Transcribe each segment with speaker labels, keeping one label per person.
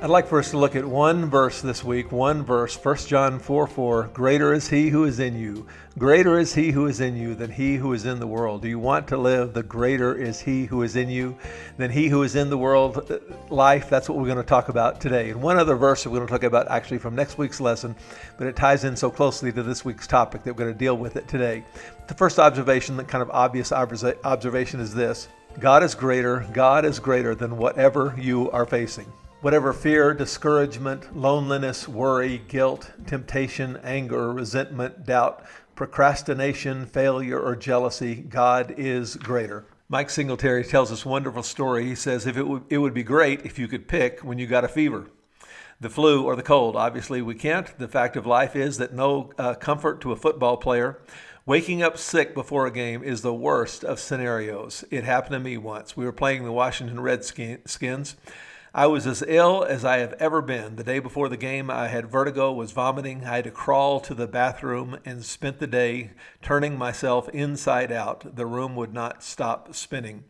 Speaker 1: I'd like for us to look at one verse this week, one verse, 1 John 4:4. Greater is he who is in you. Greater is he who is in you than he who is in the world. Do you want to live the greater is he who is in you than he who is in the world life? That's what we're going to talk about today. And one other verse we're going to talk about actually from next week's lesson, but it ties in so closely to this week's topic that we're going to deal with it today. The first observation, the kind of obvious observation is this. God is greater than whatever you are facing. Whatever fear, discouragement, loneliness, worry, guilt, temptation, anger, resentment, doubt, procrastination, failure, or jealousy, God is greater. Mike Singletary tells this wonderful story. He says, it would be great if you could pick when you got a fever, the flu or the cold. Obviously, we can't. The fact of life is that no comfort to a football player. Waking up sick before a game is the worst of scenarios. It happened to me once. We were playing the Washington Redskins. I was as ill as I have ever been. The day before the game, I had vertigo, was vomiting. I had to crawl to the bathroom and spent the day turning myself inside out. The room would not stop spinning.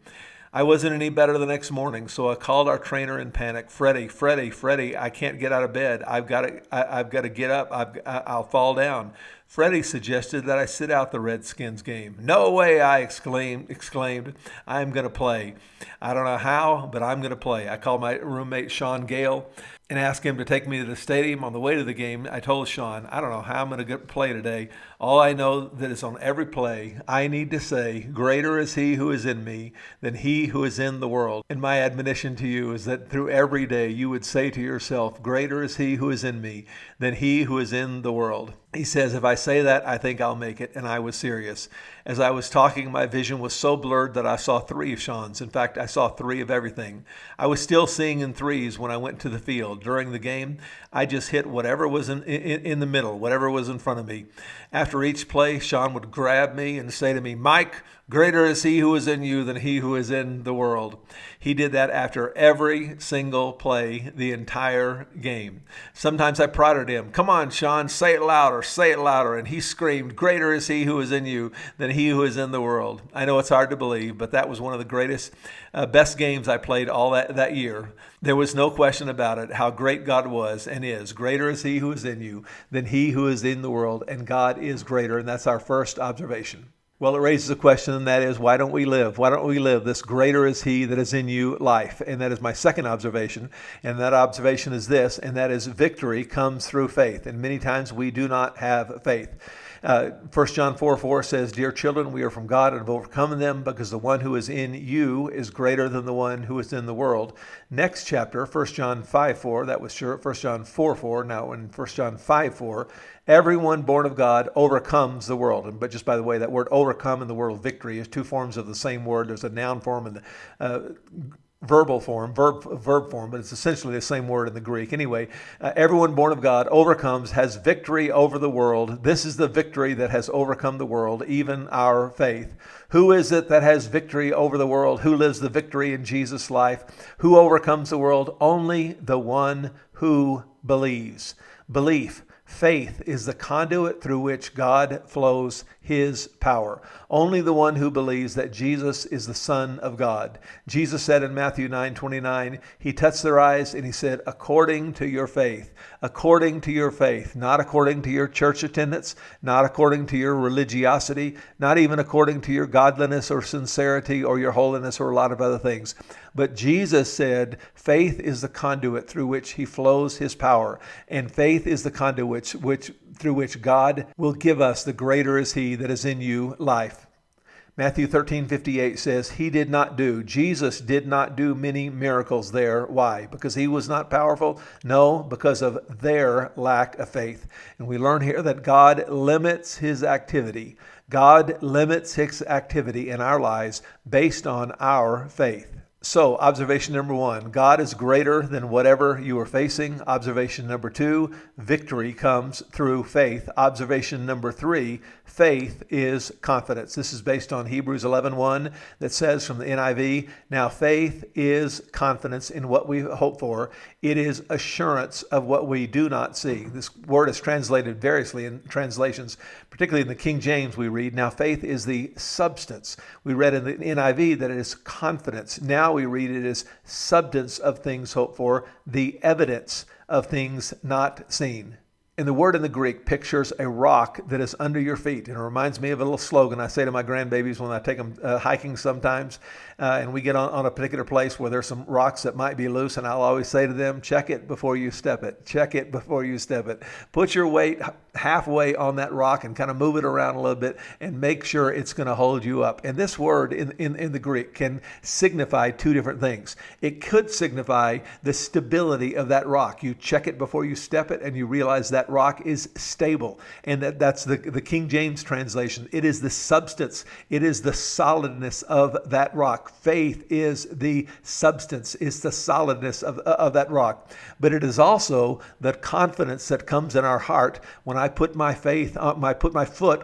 Speaker 1: I wasn't any better the next morning, so I called our trainer in panic. Freddie, I can't get out of bed. I've got to get up. I'll fall down. Freddie suggested that I sit out the Redskins game. No way, I exclaimed. I'm going to play. I don't know how, but I'm going to play. I called my roommate, Sean Gale, and asked him to take me to the stadium. On the way to the game, I told Sean, I don't know how I'm going to play today. All I know that is on every play, I need to say, greater is he who is in me than he who is in the world. And my admonition to you is that through every day you would say to yourself, greater is he who is in me than he who is in the world. He says, if I say that, I think I'll make it. And I was serious. As I was talking, my vision was so blurred that I saw three of Sean's. In fact, I saw three of everything. I was still seeing in threes when I went to the field. During the game, I just hit whatever was in the middle, whatever was in front of me. After each play, Sean would grab me and say to me, Mike, greater is he who is in you than he who is in the world. He did that after every single play, the entire game. Sometimes I prodded him, come on, Sean, say it louder. And he screamed, greater is he who is in you than he who is in the world. I know it's hard to believe, but that was one of the greatest, best games I played all that year. There was no question about it, how great God was and is. Greater is he who is in you than he who is in the world, and God is greater, and that's our first observation. Well, it raises a question, and that is, why don't we live? Why don't we live this greater is he that is in you life? And that is my second observation. And that observation is this, and that is victory comes through faith. And many times we do not have faith. 1 John 4:4 says, Dear children, we are from God and have overcome them because the one who is in you is greater than the one who is in the world. Next chapter, 1 John 5:4, that was 1 John 4:4, now in 1 John 5:4, everyone born of God overcomes the world. But just by the way, that word overcome and the word victory is two forms of the same word. There's a noun form and the verb form, but it's essentially the same word in the Greek. Anyway, everyone born of God overcomes, has victory over the world. This is the victory that has overcome the world, even our faith. Who is it that has victory over the world? Who lives the victory in Jesus' life? Who overcomes the world? Only the one who believes. Belief. Faith is the conduit through which God flows his power. Only the one who believes that Jesus is the Son of God. Jesus said in Matthew 9:29, he touched their eyes and he said, according to your faith, not according to your church attendance, not according to your religiosity, not even according to your godliness or sincerity or your holiness or a lot of other things. But Jesus said, faith is the conduit through which he flows his power. And faith is the conduit through which God will give us the greater is he that is in you life. Matthew 13:58 says, Jesus did not do many miracles there. Why? Because he was not powerful? No, because of their lack of faith. And we learn here that God limits his activity. God limits his activity in our lives based on our faith. So, observation number one, God is greater than whatever you are facing. Observation number two, victory comes through faith. Observation number three, faith is confidence. This is based on Hebrews 11:1 that says from the NIV, now faith is confidence in what we hope for. It is assurance of what we do not see. This word is translated variously in translations, particularly in the King James we read, now faith is the substance. We read in the NIV that it is confidence. Now we read it as substance of things hoped for, the evidence of things not seen. And the word in the Greek pictures a rock that is under your feet. And it reminds me of a little slogan I say to my grandbabies when I take them hiking sometimes. And we get on a particular place where there's some rocks that might be loose. And I'll always say to them, check it before you step it. Check it before you step it. Put your weight halfway on that rock and kind of move it around a little bit and make sure it's going to hold you up. And this word in the Greek can signify two different things. It could signify the stability of that rock. You check it before you step it and you realize that rock is stable. And that's the King James translation. It is the substance. It is the solidness of that rock. Faith is the substance. It's the solidness of that rock. But it is also the confidence that comes in our heart when I put my foot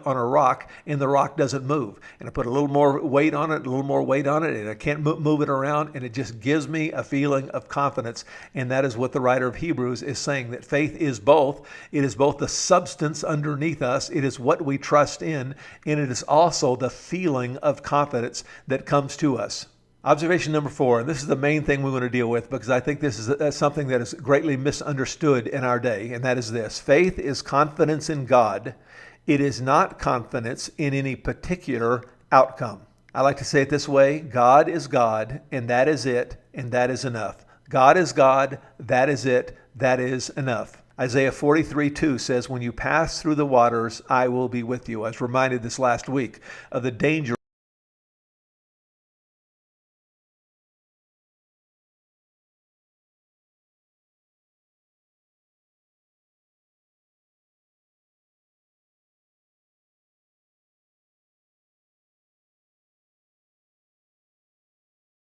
Speaker 1: on a rock and the rock doesn't move. And I put a little more weight on it, and I can't move it around. And it just gives me a feeling of confidence. And that is what the writer of Hebrews is saying, that faith is both. It is both the substance underneath us. It is what we trust in. And it is also the feeling of confidence that comes to us. Observation number 4, and this is the main thing we want to deal with because I think this is something that is greatly misunderstood in our day, and that is this. Faith is confidence in God. It is not confidence in any particular outcome. I like to say it this way: God is God, and that is it, and that is enough. God is God, that is it, that is enough. Isaiah 43:2 says, when you pass through the waters, I will be with you. I was reminded this last week of the danger